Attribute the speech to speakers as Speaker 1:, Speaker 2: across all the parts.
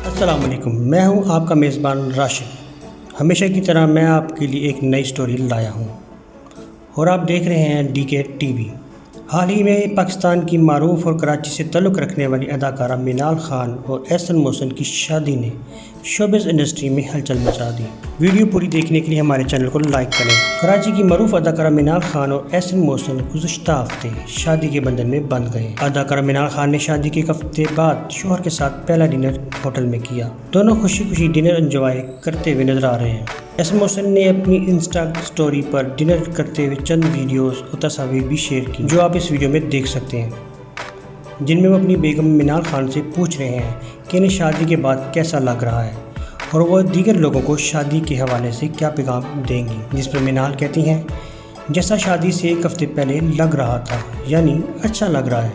Speaker 1: السلام علیکم، میں ہوں آپ کا میزبان راشد۔ ہمیشہ کی طرح میں آپ کے لیے ایک نئی سٹوری لایا ہوں اور آپ دیکھ رہے ہیں DK TV۔ حال ہی میں پاکستان کی معروف اور کراچی سے تعلق رکھنے والی اداکارہ منال خان اور احسن محسن کی شادی نے شوبز انڈسٹری میں ہلچل مچا دی۔ ویڈیو پوری دیکھنے کے لیے ہمارے چینل کو لائک کریں۔ کراچی کی معروف اداکارہ منال خان اور احسن محسن گزشتہ ہفتے شادی کے بندھن میں بندھ گئے۔ اداکارہ منال خان نے شادی کے ایک ہفتے بعد شوہر کے ساتھ پہلا ڈنر ہوٹل میں کیا۔ دونوں خوشی خوشی ڈنر انجوائے کرتے ہوئے نظر آ رہے ہیں۔ احسن محسن نے اپنی انسٹا سٹوری پر ڈنر کرتے ہوئے چند ویڈیوز اور تصاویر بھی شیئر کی، جو آپ اس ویڈیو میں دیکھ سکتے ہیں، جن میں وہ اپنی بیگم منال خان سے پوچھ رہے ہیں کہ انہیں شادی کے بعد کیسا لگ رہا ہے اور وہ دیگر لوگوں کو شادی کے حوالے سے کیا پیغام دیں گی، جس پر منال کہتی ہیں جیسا شادی سے ایک ہفتے پہلے لگ رہا تھا، یعنی اچھا لگ رہا ہے۔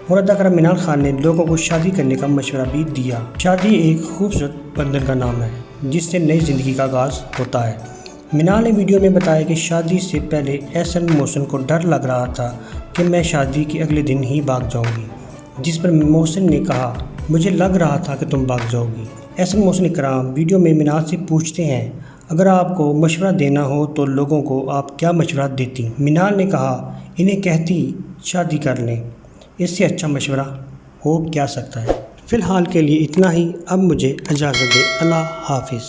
Speaker 1: اور اداکارہ منال خان نے لوگوں کو شادی کرنے کا مشورہ بھی دیا۔ شادی ایک خوبصورت بندھن کا نام ہے جس سے نئی زندگی کا آغاز ہوتا ہے۔ منال نے ویڈیو میں بتایا کہ شادی سے پہلے احسن محسن کو ڈر لگ رہا تھا کہ میں شادی کے اگلے دن ہی بھاگ جاؤں گی، جس پر محسن نے کہا مجھے لگ رہا تھا کہ تم بھاگ جاؤ گی۔ احسن محسن اکرام ویڈیو میں منال سے پوچھتے ہیں اگر آپ کو مشورہ دینا ہو تو لوگوں کو آپ کیا مشورہ دیتی؟ منال نے کہا انہیں کہتی شادی کر لیں، اس سے اچھا مشورہ ہو کیا سکتا ہے۔ فی الحال کے لیے اتنا ہی، اب مجھے اجازت دیں، اللہ حافظ۔